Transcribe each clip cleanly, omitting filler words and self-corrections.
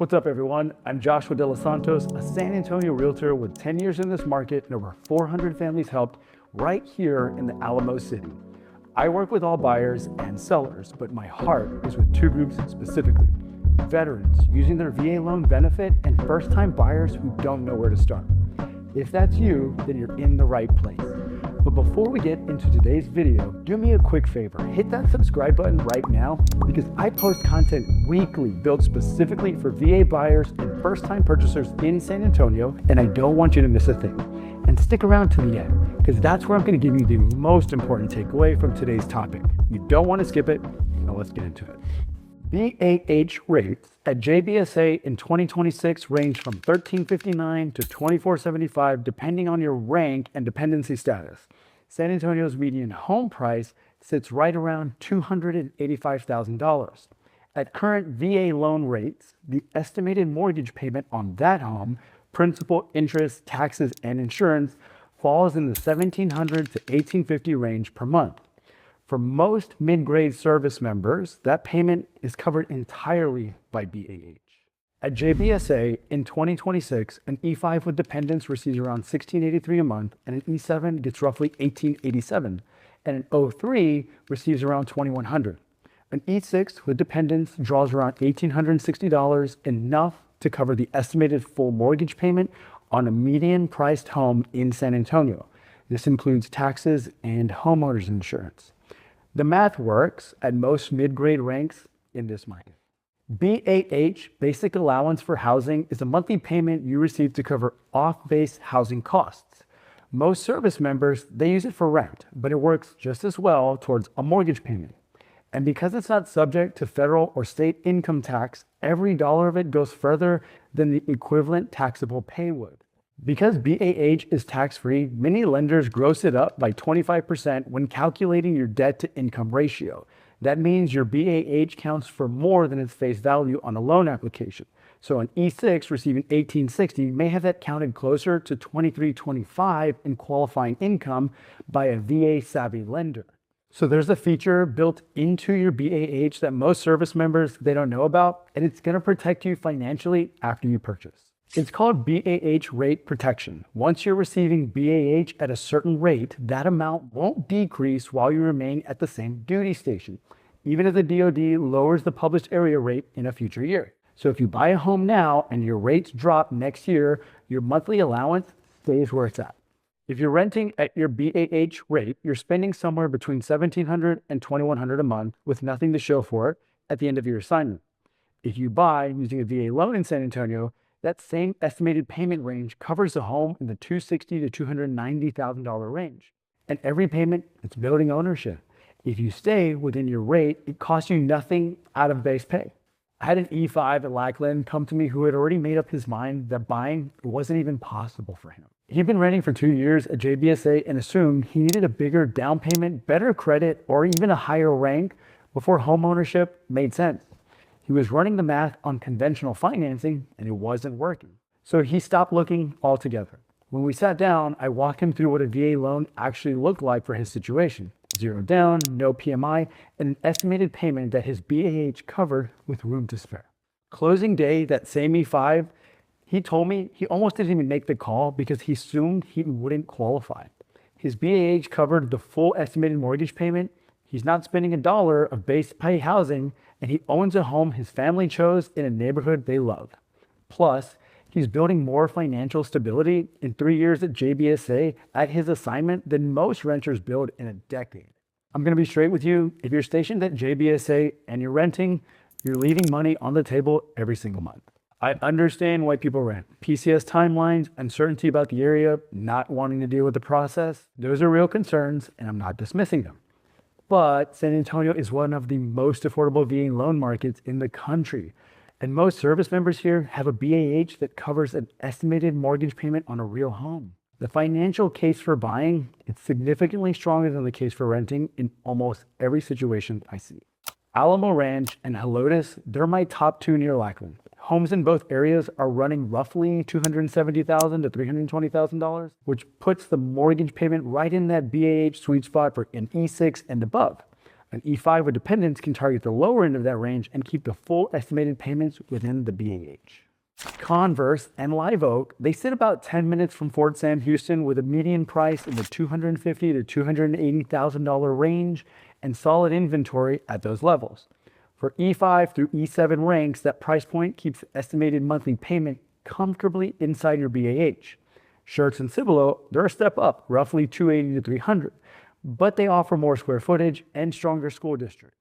What's up, everyone? I'm Joshua De Los Santos, a San Antonio realtor with 10 years in this market and over 400 families helped right here in the Alamo City. I work with all buyers and sellers, but my heart is with two groups specifically: veterans using their VA loan benefit and first-time buyers who don't know where to start. If that's you, then you're in the right place. But before we get into today's video, do me a quick favor. Hit that subscribe button right now because I post content weekly built specifically for VA buyers and first-time purchasers in San Antonio, and I don't want you to miss a thing. And stick around to the end because that's where I'm going to give you the most important takeaway from today's topic. You don't want to skip it. Now let's get into it. BAH rates at JBSA in 2026 range from $13.59 to $24.75 depending on your rank and dependency status. San Antonio's median home price sits right around $285,000. At current VA loan rates, the estimated mortgage payment on that home, principal, interest, taxes, and insurance, falls in the $1,700 to $1,850 range per month. For most mid-grade service members, that payment is covered entirely by BAH. At JBSA in 2026, an E5 with dependents receives around $1,683 a month, and an E7 gets roughly $1,887, and an O3 receives around $2,100. An E6 with dependents draws around $1,860, enough to cover the estimated full mortgage payment on a median-priced home in San Antonio. This includes taxes and homeowners insurance. The math works at most mid-grade ranks in this market. BAH, Basic Allowance for Housing, is a monthly payment you receive to cover off-base housing costs. Most service members, they use it for rent, but it works just as well towards a mortgage payment. And because it's not subject to federal or state income tax, every dollar of it goes further than the equivalent taxable pay would. Because BAH is tax-free, many lenders gross it up by 25% when calculating your debt-to-income ratio. That means your BAH counts for more than its face value on a loan application. So an E6 receiving $1,860 may have that counted closer to $2,325 in qualifying income by a VA-savvy lender. So there's a feature built into your BAH that most service members, they don't know about, and it's going to protect you financially after you purchase. It's called BAH rate protection. Once you're receiving BAH at a certain rate, that amount won't decrease while you remain at the same duty station, even if the DoD lowers the published area rate in a future year. So if you buy a home now and your rates drop next year, your monthly allowance stays where it's at. If you're renting at your BAH rate, you're spending somewhere between $1,700 and $2,100 a month with nothing to show for it at the end of your assignment. If you buy using a VA loan in San Antonio, that same estimated payment range covers the home in the $260,000 to $290,000 range. And every payment, it's building ownership. If you stay within your rate, it costs you nothing out of base pay. I had an E5 at Lackland come to me who had already made up his mind that buying wasn't even possible for him. He'd been renting for 2 years at JBSA and assumed he needed a bigger down payment, better credit, or even a higher rank before home ownership made sense. He was running the math on conventional financing and it wasn't working. So he stopped looking altogether. When we sat down, I walked him through what a VA loan actually looked like for his situation. 0 down, no PMI, and an estimated payment that his BAH covered with room to spare. Closing day, that same E5, he told me he almost didn't even make the call because he assumed he wouldn't qualify. His BAH covered the full estimated mortgage payment. He's not spending $1 of base pay housing, and he owns a home his family chose in a neighborhood they love. Plus, he's building more financial stability in 3 years at JBSA at his assignment than most renters build in a decade. I'm going to be straight with you. If you're stationed at JBSA and you're renting, you're leaving money on the table every single month. I understand why people rent. PCS timelines, uncertainty about the area, not wanting to deal with the process. Those are real concerns, and I'm not dismissing them. But San Antonio is one of the most affordable VA loan markets in the country. And most service members here have a BAH that covers an estimated mortgage payment on a real home. The financial case for buying is significantly stronger than the case for renting in almost every situation I see. Alamo Ranch and Helotes, they're my top two near Lackland. Homes in both areas are running roughly $270,000 to $320,000, which puts the mortgage payment right in that BAH sweet spot for an E6 and above. An E5 with dependents can target the lower end of that range and keep the full estimated payments within the BAH. Converse and Live Oak, they sit about 10 minutes from Fort Sam Houston with a median price in the $250,000 to $280,000 range and solid inventory at those levels. For E5 through E7 ranks, that price point keeps the estimated monthly payment comfortably inside your BAH. Schertz and Cibolo, they're a step up, roughly $280,000 to $300,000, but they offer more square footage and stronger school districts.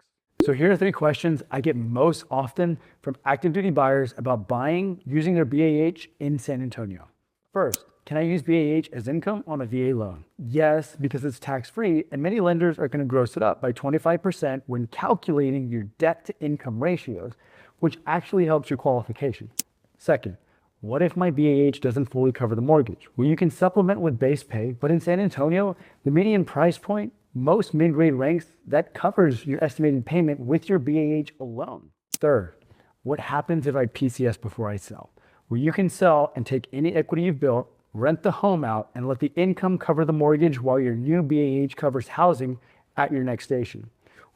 So here are 3 questions I get most often from active duty buyers about buying using their BAH in San Antonio. First, can I use BAH as income on a VA loan? Yes, because it's tax-free, and many lenders are going to gross it up by 25% when calculating your debt-to-income ratios, which actually helps your qualification. Second, what if my BAH doesn't fully cover the mortgage? Well, you can supplement with base pay, but in San Antonio, the median price point, most mid-grade ranks, that covers your estimated payment with your BAH alone. Third, what happens if I PCS before I sell? Well, you can sell and take any equity you've built, rent the home out, and let the income cover the mortgage while your new BAH covers housing at your next station.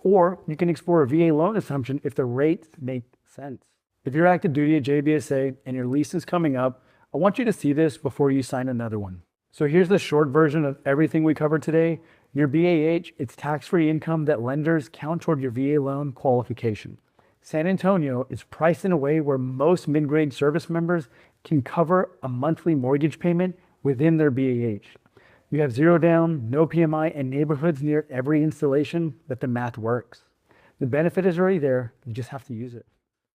Or you can explore a VA loan assumption if the rates make sense. If you're active duty at JBSA and your lease is coming up, I want you to see this before you sign another one. So here's the short version of everything we covered today. Your BAH, it's tax-free income that lenders count toward your VA loan qualification. San Antonio is priced in a way where most mid-grade service members can cover a monthly mortgage payment within their BAH. You have zero down, no PMI, and neighborhoods near every installation that the math works. The benefit is already there, you just have to use it.